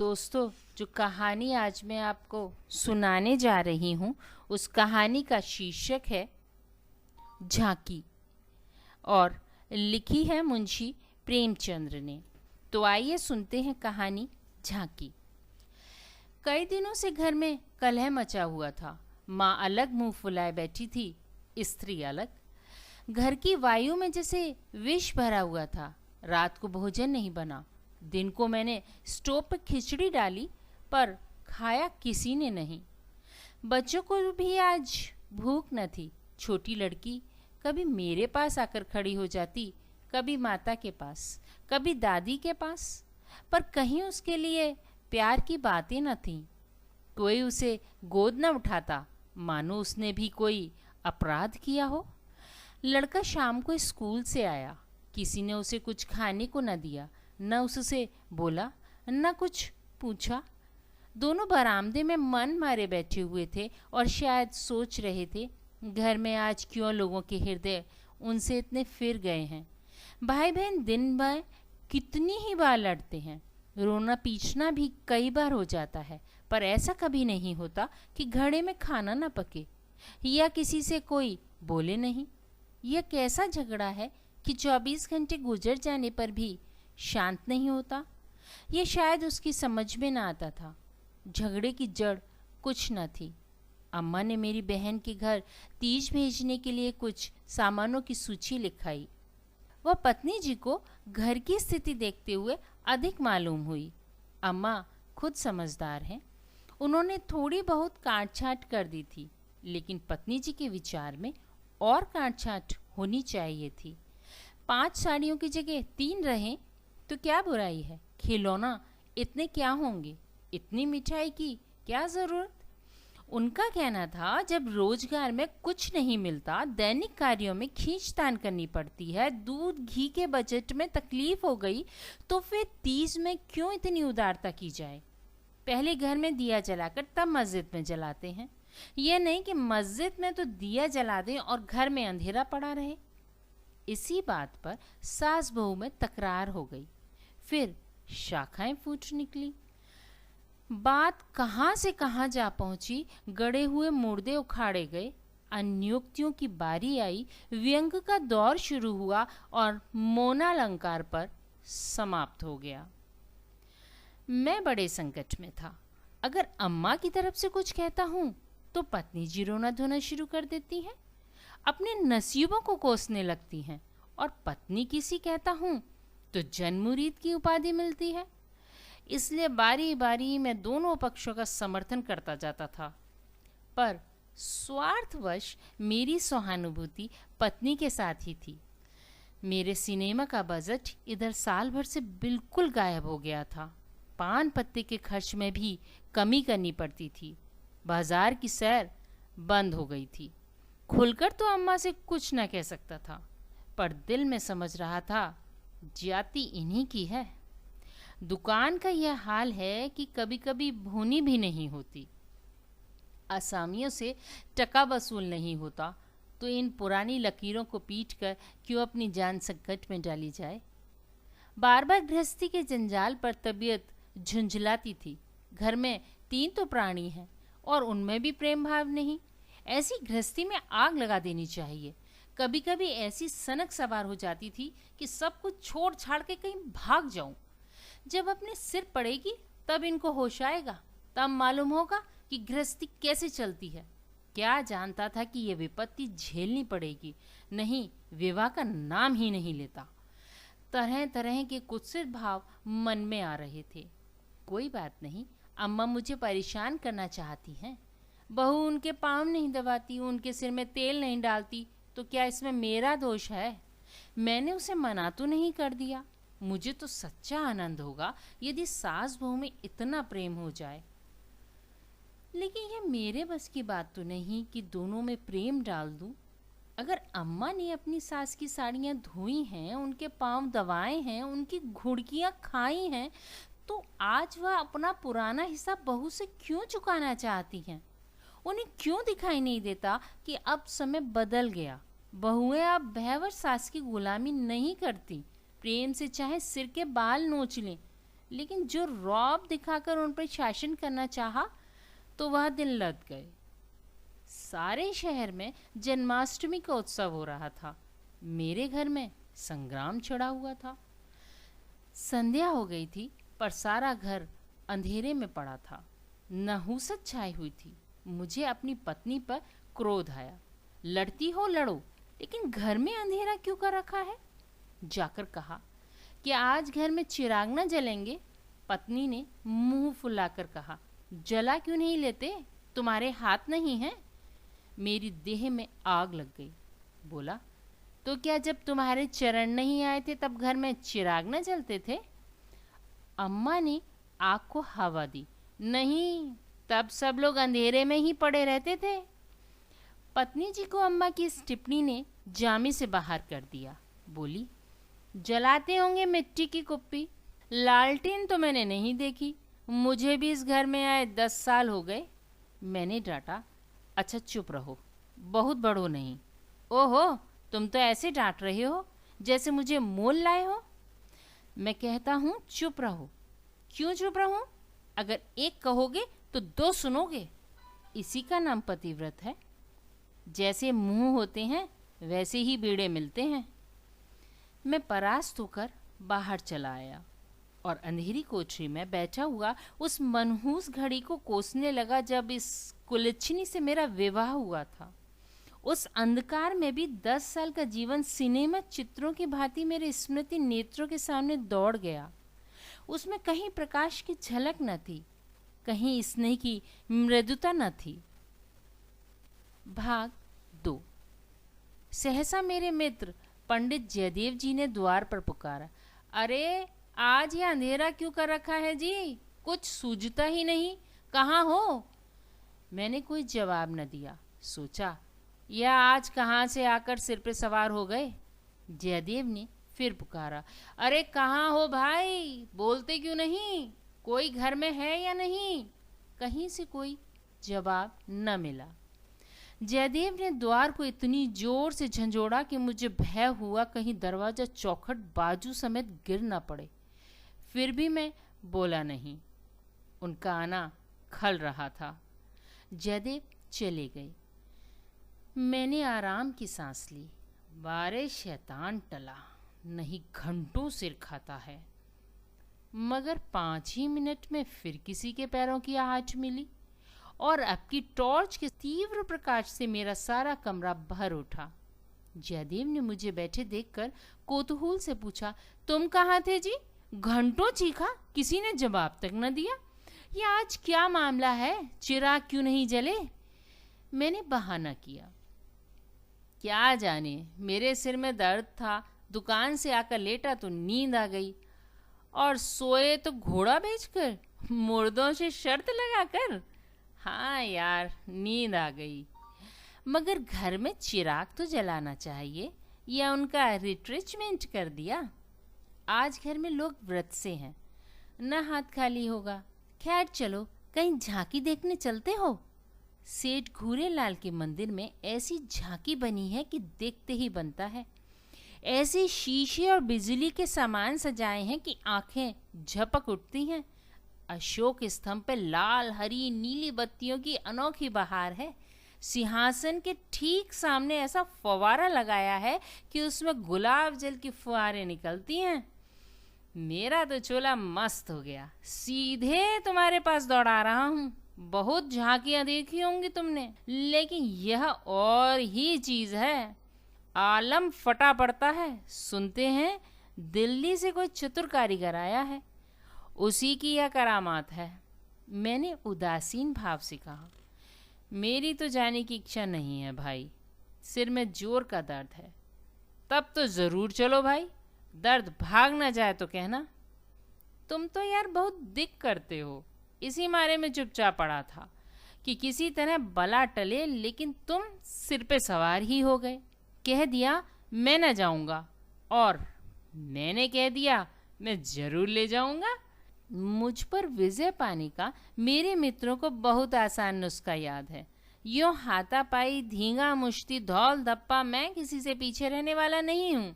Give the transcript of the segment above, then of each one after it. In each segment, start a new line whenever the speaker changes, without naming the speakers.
दोस्तों, जो कहानी आज मैं आपको सुनाने जा रही हूँ उस कहानी का शीर्षक है झांकी और लिखी है मुंशी प्रेमचंद्र ने। तो आइए सुनते हैं कहानी झांकी। कई दिनों से घर में कलह मचा हुआ था। माँ अलग मुंह फुलाए बैठी थी, स्त्री अलग। घर की वायु में जैसे विष भरा हुआ था। रात को भोजन नहीं बना। दिन को मैंने स्टोव पर खिचड़ी डाली, पर खाया किसी ने नहीं। बच्चों को भी आज भूख न थी। छोटी लड़की कभी मेरे पास आकर खड़ी हो जाती, कभी माता के पास, कभी दादी के पास, पर कहीं उसके लिए प्यार की बातें न थीं। कोई उसे गोद न उठाता, मानो उसने भी कोई अपराध किया हो। लड़का शाम को स्कूल से आया। किसी ने उसे कुछ खाने को न दिया, न उससे बोला, न कुछ पूछा। दोनों बरामदे में मन मारे बैठे हुए थे और शायद सोच रहे थे, घर में आज क्यों लोगों के हृदय उनसे इतने फिर गए हैं। भाई बहन दिन भर कितनी ही बार लड़ते हैं। रोना पीटना भी कई बार हो जाता है, पर ऐसा कभी नहीं होता कि घड़े में खाना न पके या किसी से कोई बोले नहीं। यह कैसा झगड़ा है कि 24 घंटे गुजर जाने पर भी शांत नहीं होता। यह शायद उसकी समझ में ना आता था। झगड़े की जड़ कुछ न थी। अम्मा ने मेरी बहन के घर तीज भेजने के लिए कुछ सामानों की सूची लिखाई। वह पत्नी जी को घर की स्थिति देखते हुए अधिक मालूम हुई। अम्मा खुद समझदार हैं। उन्होंने थोड़ी बहुत काट-छाँट कर दी थी, लेकिन पत्नी जी के विचार में और काट-छाँट होनी चाहिए थी। 5 साड़ियों की जगह 3 रहें तो क्या बुराई है। खिलौना इतने क्या होंगे, इतनी मिठाई की क्या ज़रूरत। उनका कहना था, जब रोजगार में कुछ नहीं मिलता, दैनिक कार्यों में खींचतान करनी पड़ती है, दूध घी के बजट में तकलीफ हो गई, तो फिर तीज में क्यों इतनी उदारता की जाए। पहले घर में दिया जलाकर तब मस्जिद में जलाते हैं। यह नहीं कि मस्जिद में तो दिया जला दें और घर में अंधेरा पड़ा रहे। इसी बात पर सास बहू में तकरार हो गई। फिर शाखाएं फूट निकली। बात कहाँ से कहाँ जा पहुंची। गड़े हुए मुर्दे उखाड़े गए। अन्योक्तियों की बारी आई। व्यंग का दौर शुरू हुआ और मौनालंकार पर समाप्त हो गया। मैं बड़े संकट में था। अगर अम्मा की तरफ से कुछ कहता हूँ तो पत्नी जी रोना धोना शुरू कर देती हैं, अपने नसीबों को कोसने लगती हैं, और पत्नी किसी कहता हूँ तो जनमुरीद की उपाधि मिलती है। इसलिए बारी बारी मैं दोनों पक्षों का समर्थन करता जाता था, पर स्वार्थवश मेरी सहानुभूति पत्नी के साथ ही थी। मेरे सिनेमा का बजट इधर साल भर से बिल्कुल गायब हो गया था। पान पत्ते के खर्च में भी कमी करनी पड़ती थी। बाजार की सैर बंद हो गई थी। खुलकर तो अम्मा से कुछ न कह सकता था, पर दिल में समझ रहा था, जाति इन्हीं की है। दुकान का यह हाल है कि कभी कभी भुनी भी नहीं होती। असामियों से टका वसूल नहीं होता, तो इन पुरानी लकीरों को पीट कर क्यों अपनी जान संकट में डाली जाए। बार बार गृहस्थी के जंजाल पर तबीयत झुंझलाती थी। घर में 3 तो प्राणी हैं और उनमें भी प्रेम भाव नहीं। ऐसी गृहस्थी में आग लगा देनी चाहिए। कभी कभी ऐसी सनक सवार हो जाती थी कि सब कुछ छोड़ छाड़ के कहीं भाग जाऊं। जब अपने सिर पड़ेगी तब इनको होश आएगा, तब मालूम होगा कि गृहस्थी कैसे चलती है। क्या जानता था कि यह विपत्ति झेलनी पड़ेगी। नहीं, विवाह का नाम ही नहीं लेता। तरह तरह के कुत्सित भाव मन में आ रहे थे। कोई बात नहीं, अम्मा मुझे परेशान करना चाहती हैं। बहू उनके पाँव नहीं दबाती, उनके सिर में तेल नहीं डालती, तो क्या इसमें मेरा दोष है। मैंने उसे मना तो नहीं कर दिया। मुझे तो सच्चा आनंद होगा यदि सास बहू में इतना प्रेम हो जाए, लेकिन यह मेरे बस की बात तो नहीं कि दोनों में प्रेम डाल दूं। अगर अम्मा ने अपनी सास की साड़ियाँ धोई हैं, उनके पाँव दबाए हैं, उनकी घुड़कियाँ खाई हैं, तो आज वह अपना पुराना हिसाब बहू से क्यों चुकाना चाहती हैं। उन्हें क्यों दिखाई नहीं देता कि अब समय बदल गया। बहुएं अब भयवर सास की गुलामी नहीं करती। प्रेम से चाहे सिर के बाल नोच लें, लेकिन जो रौब दिखाकर उन पर शासन करना चाहा तो वह दिन लद गए। सारे शहर में जन्माष्टमी का उत्सव हो रहा था। मेरे घर में संग्राम छिड़ा हुआ था। संध्या हो गई थी पर सारा घर अंधेरे में पड़ा था। नहुसत छाई हुई थी। मुझे अपनी पत्नी पर क्रोध आया। लड़ती हो लड़ो, लेकिन घर में अंधेरा क्यों कर रखा है? जाकर कहा कि आज घर में चिराग न जलेंगे। पत्नी ने मुंह फुलाकर कहा, जला क्यों नहीं लेते? तुम्हारे हाथ नहीं हैं? मेरी देह में आग लग गई। बोला, तो क्या जब तुम्हारे चरण नहीं आए थे तब घर में चिराग न जलते थे? अम्मा ने आग को हवा दी। नहीं, तब सब लोग अंधेरे में ही पड़े रहते थे। पत्नी जी को अम्मा की इस टिप्पणी ने जामे से बाहर कर दिया। बोली, जलाते होंगे मिट्टी की कुप्पी। लालटेन तो मैंने नहीं देखी। मुझे भी इस घर में आए 10 साल हो गए। मैंने डांटा, अच्छा चुप रहो, बहुत बड़ो नहीं। ओहो, तुम तो ऐसे डांट रहे हो जैसे मुझे मोल लाए हो। मैं कहता हूँ चुप रहो। क्यों चुप रहूं? अगर एक कहोगे तो 2 सुनोगे। इसी का नाम पतिव्रत है। जैसे मुंह होते हैं वैसे ही बीड़े मिलते हैं। मैं परास्त होकर बाहर चला आया और अंधेरी कोठरी में बैठा हुआ उस मनहूस घड़ी को कोसने लगा जब इस कुलच्छनी से मेरा विवाह हुआ था। उस अंधकार में भी 10 साल का जीवन सिनेमा चित्रों की भांति मेरे स्मृति नेत्रों के सामने दौड़ गया। उसमें कहीं प्रकाश की झलक न थी, कहीं स्नेह की मृदुता न थी। भाग 2। सहसा मेरे मित्र पंडित जयदेव जी ने द्वार पर पुकारा। अरे, आज ये अंधेरा क्यों कर रखा है जी? कुछ सूझता ही नहीं। कहाँ हो? मैंने कोई जवाब न दिया। सोचा, यह आज कहाँ से आकर सिर पे सवार हो गए। जयदेव ने फिर पुकारा, अरे कहाँ हो भाई? बोलते क्यों नहीं? कोई घर में है या नहीं? कहीं से कोई जवाब न मिला। जयदेव ने द्वार को इतनी जोर से झंझोड़ा कि मुझे भय हुआ कहीं दरवाजा चौखट बाजू समेत गिर न पड़े। फिर भी मैं बोला नहीं। उनका आना खल रहा था। जयदेव चले गए। मैंने आराम की सांस ली। बारे शैतान टला, नहीं घंटों सिर खाता है। मगर 5 ही मिनट में फिर किसी के पैरों की आहट मिली और अब की टॉर्च के तीव्र प्रकाश से मेरा सारा कमरा भर उठा। जयदेव ने मुझे बैठे देखकर कौतूहल से पूछा, तुम कहाँ थे जी? घंटों चीखा, किसी ने जवाब तक न दिया। ये आज क्या मामला है? चिराग क्यों नहीं जले? मैंने बहाना किया। क्या जाने, मेरे सिर में दर्द था। दुकान से आकर लेटा तो नींद आ गई और सोए तो घोड़ा बेचकर, मुर्दों से शर्त लगाकर। हाँ यार, नींद आ गई। मगर घर में चिराग तो जलाना चाहिए, या उनका रिट्रेचमेंट कर दिया। आज घर में लोग व्रत से हैं, न हाथ खाली होगा। खैर चलो, कहीं झांकी देखने चलते हो। सेठ घूरे लाल के मंदिर में ऐसी झांकी बनी है कि देखते ही बनता है। ऐसे शीशे और बिजली के सामान सजाए हैं कि आंखें झपक उठती हैं। अशोक स्तंभ पे लाल, हरी, नीली बत्तियों की अनोखी बहार है। सिंहासन के ठीक सामने ऐसा फव्वारा लगाया है कि उसमें गुलाब जल की फुहारें निकलती हैं। मेरा तो चोला मस्त हो गया। सीधे तुम्हारे पास दौड़ा रहा हूँ। बहुत झांकियां देखी होंगी तुमने, लेकिन यह और ही चीज है। आलम फटा पड़ता है। सुनते हैं दिल्ली से कोई चतुर कारीगर आया है, उसी की यह करामात है। मैंने उदासीन भाव से कहा, मेरी तो जाने की इच्छा नहीं है भाई। सिर में जोर का दर्द है। तब तो जरूर चलो भाई, दर्द भाग ना जाए तो कहना। तुम तो यार बहुत दिक करते हो। इसी मारे में चुपचाप पड़ा था कि किसी तरह बला टले, लेकिन तुम सिर पे सवार ही हो गए। कह दिया मैं न जाऊंगा, और मैंने कह दिया मैं जरूर ले जाऊंगा। मुझ पर विजय पाने का मेरे मित्रों को बहुत आसान नुस्खा याद है। यूं हाथापाई, धींगा मुश्ती, धौल धप्पा, मैं किसी से पीछे रहने वाला नहीं हूँ।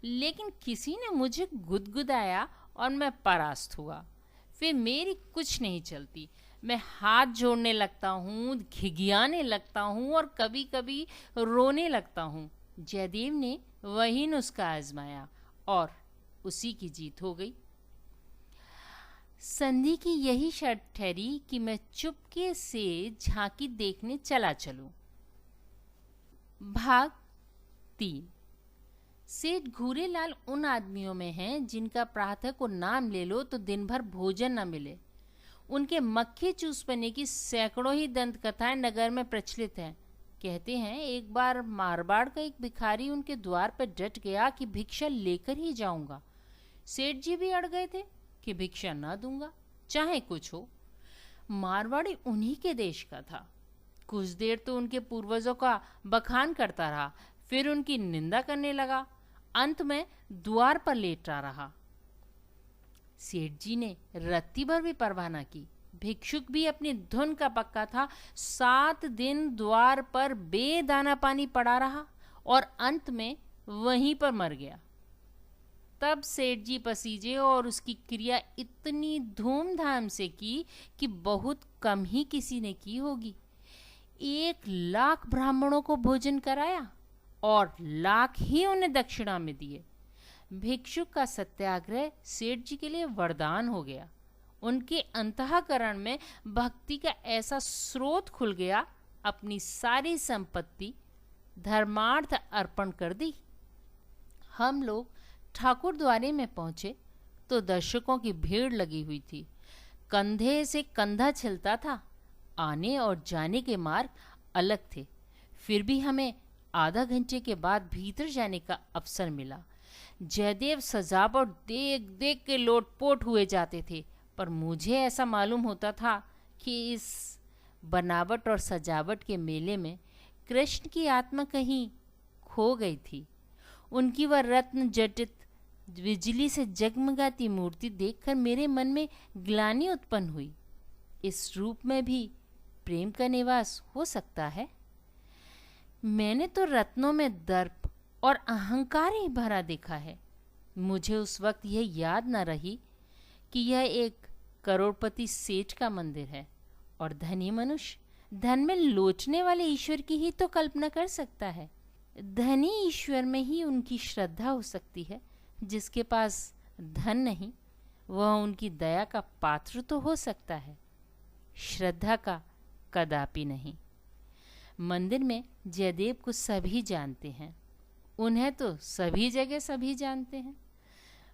लेकिन किसी ने मुझे गुदगुदाया और मैं परास्त हुआ। फिर मेरी कुछ नहीं चलती। मैं हाथ जोड़ने लगता हूँ, घिघियाने लगता हूँ और कभी कभी रोने लगता हूँ। जयदेव ने वही नुस्खा आजमाया और उसी की जीत हो गई। संधि की यही शर्त ठहरी कि मैं चुपके से झांकी देखने चला चलूं। भाग 3। सेठ घूरेलाल उन आदमियों में हैं जिनका प्रातः को नाम ले लो तो दिन भर भोजन न मिले। उनके मक्खी चूसपने की सैकड़ों ही दंत कथाएं नगर में प्रचलित हैं। कहते हैं एक बार मारवाड़ का एक भिखारी उनके द्वार पर डट गया कि भिक्षा लेकर ही जाऊंगा। सेठ जी भी अड़ गए थे कि भिक्षा न दूंगा चाहे कुछ हो। मारवाड़ी उन्हीं के देश का था। कुछ देर तो उनके पूर्वजों का बखान करता रहा, फिर उनकी निंदा करने लगा। अंत में द्वार पर लेटा रहा। सेठ जी ने रत्ती भर भी परवाह न की। भिक्षुक भी अपनी धुन का पक्का था। 7 दिन द्वार पर बेदाना पानी पड़ा रहा और अंत में वहीं पर मर गया। तब सेठ जी पसीजे और उसकी क्रिया इतनी धूमधाम से की कि बहुत कम ही किसी ने की होगी। 1 लाख ब्राह्मणों को भोजन कराया और लाख ही उन्हें दक्षिणा में दिए। भिक्षुक का सत्याग्रह सेठ जी के लिए वरदान हो गया। उनके अंतःकरण में भक्ति का ऐसा स्रोत खुल गया, अपनी सारी संपत्ति धर्मार्थ अर्पण कर दी। हम लोग ठाकुर द्वारे में पहुंचे तो दर्शकों की भीड़ लगी हुई थी। कंधे से कंधा छिलता था। आने और जाने के मार्ग अलग थे। फिर भी हमें आधा घंटे के बाद भीतर जाने का अवसर मिला। जयदेव सजावट देख देख के लोटपोट हुए जाते थे, पर मुझे ऐसा मालूम होता था कि इस बनावट और सजावट के मेले में कृष्ण की आत्मा कहीं खो गई थी। उनकी वह रत्न जटित बिजली से जगमगाती मूर्ति देखकर मेरे मन में ग्लानि उत्पन्न हुई। इस रूप में भी प्रेम का निवास हो सकता है। मैंने तो रत्नों में दर्प और अहंकार ही भरा देखा है। मुझे उस वक्त यह याद न रही कि यह एक करोड़पति सेठ का मंदिर है और धनी मनुष्य धन में लोचने वाले ईश्वर की ही तो कल्पना कर सकता है। धनी ईश्वर में ही उनकी श्रद्धा हो सकती है। जिसके पास धन नहीं वह उनकी दया का पात्र तो हो सकता है, श्रद्धा का कदापि नहीं। मंदिर में जयदेव को सभी जानते हैं। उन्हें तो सभी जगह सभी जानते हैं।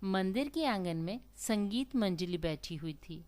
मंदिर के आंगन में संगीत मंजरी बैठी हुई थी।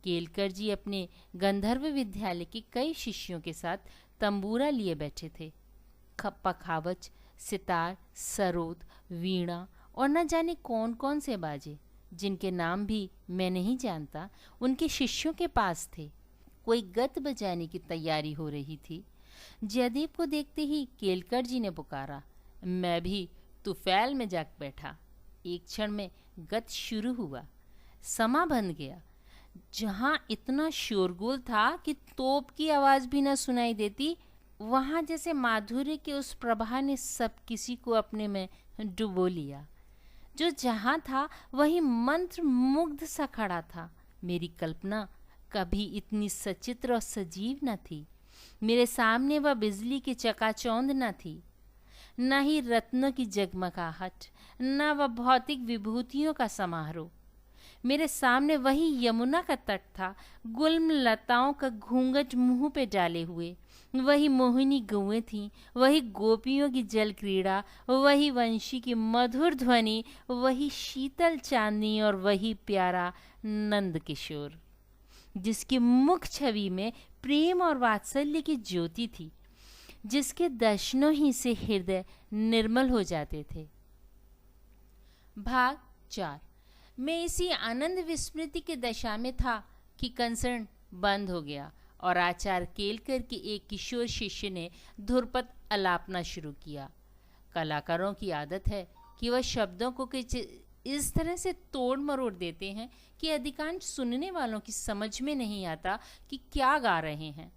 केलकर जी अपने गंधर्व विद्यालय के कई शिष्यों के साथ तंबूरा लिए बैठे थे। पखावज, सितार, सरोद, वीणा और न जाने कौन कौन से बाजे, जिनके नाम भी मैं नहीं जानता, उनके शिष्यों के पास थे। कोई गत बजाने की तैयारी हो रही थी। जयदेव को देखते ही केलकर जी ने पुकारा। मैं भी तुफैल में जाग बैठा। एक क्षण में गत शुरू हुआ। समा बंध गया। जहां इतना शोरगुल था कि तोप की आवाज भी न सुनाई देती, वहां जैसे माधुर्य के उस प्रभा ने सब किसी को अपने में डुबो लिया। जो जहां था वही मंत्र मुग्ध सा खड़ा था। मेरी कल्पना कभी इतनी सचित्र और सजीव न थी। मेरे सामने वह बिजली की चकाचौंध न थी, न ही रत्नों की जगमगाहट, न वह भौतिक विभूतियों का समारोह। मेरे सामने वही यमुना का तट था, गुल्म लताओं का घूंघट मुंह पे डाले हुए। वही मोहिनी गौएं थीं, वही गोपियों की जल क्रीड़ा, वही वंशी की मधुर ध्वनि, वही शीतल चांदनी और वही प्यारा नंद किशोर, जिसकी मुख छवि में प्रेम और वात्सल्य की ज्योति थी, जिसके दर्शनों ही से हृदय निर्मल हो जाते थे। भाग 4। मैं इसी आनंद विस्मृति की दशा में था कि कंसर्न बंद हो गया और आचार्य केलकर के एक किशोर शिष्य ने धुरपद अलापना शुरू किया। कलाकारों की आदत है कि वह शब्दों को इस तरह से तोड़ मरोड़ देते हैं कि अधिकांश सुनने वालों की समझ में नहीं आता कि क्या गा रहे हैं।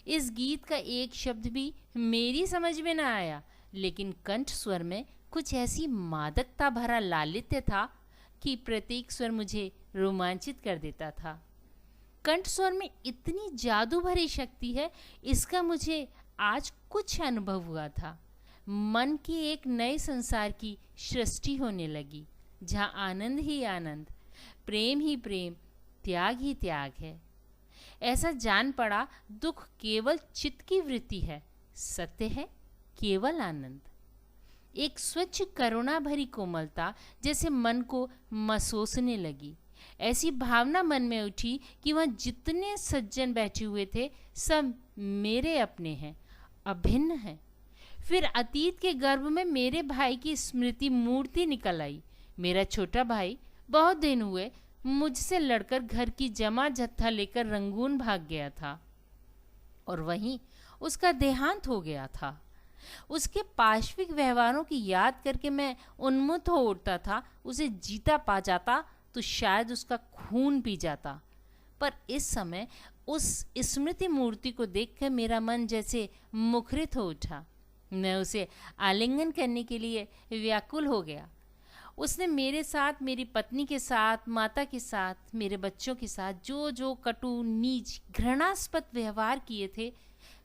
इस गीत का एक शब्द भी मेरी समझ में न आया, लेकिन कंठ स्वर में कुछ ऐसी मादकता भरा लालित्य था कि प्रत्येक स्वर मुझे रोमांचित कर देता था। कंठ स्वर में इतनी जादू भरी शक्ति है, इसका मुझे आज कुछ अनुभव हुआ था। मन की एक नए संसार की सृष्टि होने लगी, जहाँ आनंद ही आनंद, प्रेम ही प्रेम, त्याग ही त्याग है। ऐसा जान पड़ा, दुख केवल चित्त की वृत्ति है, सत्य है केवल आनंद। एक स्वच्छ करुणा भरी कोमलता जैसे मन को मसोसने लगी। ऐसी भावना मन में उठी कि वह जितने सज्जन बैठे हुए थे सब मेरे अपने हैं, अभिन्न हैं। फिर अतीत के गर्भ में मेरे भाई की स्मृति मूर्ति निकल आई। मेरा छोटा भाई बहुत दिन हुए मुझसे लड़कर घर की जमा जत्था लेकर रंगून भाग गया था और वहीं उसका देहांत हो गया था। उसके पाश्विक व्यवहारों की याद करके मैं उन्मुख हो उठता था। उसे जीता पा जाता तो शायद उसका खून पी जाता, पर इस समय उस स्मृति मूर्ति को देखकर मेरा मन जैसे मुखरित हो उठा। मैं उसे आलिंगन करने के लिए व्याकुल हो गया। उसने मेरे साथ, मेरी पत्नी के साथ, माता के साथ, मेरे बच्चों के साथ जो जो कटु, नीच, घृणास्पद व्यवहार किए थे,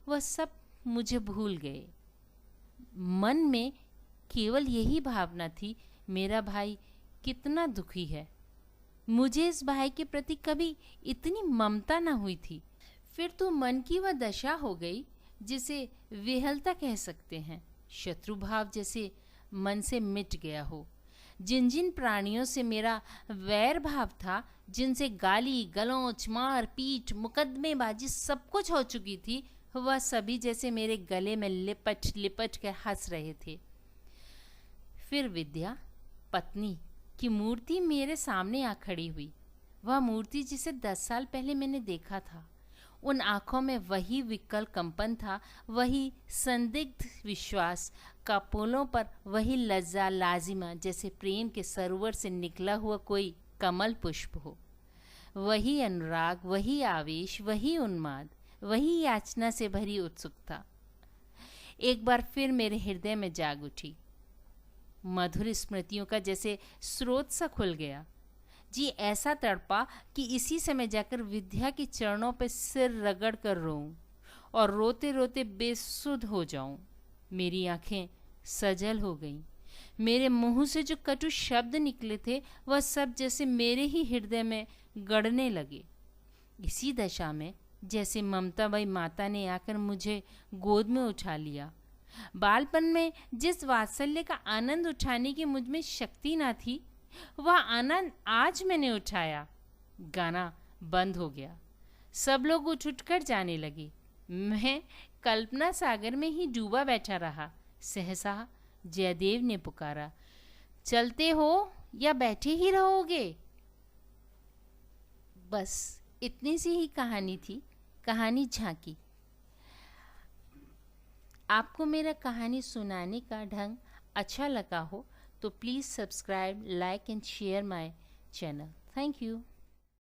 वह सब मुझे भूल गए। मन में केवल यही भावना थी, मेरा भाई कितना दुखी है। मुझे इस भाई के प्रति कभी इतनी ममता न हुई थी। फिर तो मन की वह दशा हो गई जिसे विहलता कह सकते हैं। शत्रु भाव जैसे मन से मिट गया हो। जिन जिन प्राणियों से मेरा वैर भाव था, जिनसे गाली गलौच, मार पीट, मुकदमेबाजी सब कुछ हो चुकी थी, वह सभी जैसे मेरे गले में लिपट लिपट कर हंस रहे थे। फिर विद्या, पत्नी की मूर्ति मेरे सामने आ खड़ी हुई। वह मूर्ति जिसे 10 साल पहले मैंने देखा था। उन आँखों में वही विकल कंपन था, वही संदिग्ध विश्वास, कपोलों पर वही लज्जा लाजिमा, जैसे प्रेम के सरोवर से निकला हुआ कोई कमल पुष्प हो। वही अनुराग, वही आवेश, वही उन्माद, वही याचना से भरी उत्सुकता एक बार फिर मेरे हृदय में जाग उठी। मधुर स्मृतियों का जैसे स्रोत सा खुल गया। जी ऐसा तड़पा कि इसी समय जाकर विद्या के चरणों पर सिर रगड़ कर रोऊं और रोते रोते बेसुध हो जाऊं। मेरी आंखें सजल हो गईं। मेरे मुंह से जो कटु शब्द निकले थे, वह सब जैसे मेरे ही हृदय में गड़ने लगे। इसी दशा में जैसे ममताबाई माता ने आकर मुझे गोद में उठा लिया। बालपन में जिस वात्सल्य का आनंद उठाने की मुझ में शक्ति ना थी, वह आनंद आज मैंने उठाया। गाना बंद हो गया। सब लोग उठ उठकर जाने लगे। मैं कल्पना सागर में ही डूबा बैठा रहा। सहसा जयदेव ने पुकारा, चलते हो या बैठे ही रहोगे? बस इतनी सी ही कहानी थी, कहानी झांकी। आपको मेरा कहानी सुनाने का ढंग अच्छा लगा हो तो please subscribe, like and share my channel. Thank you.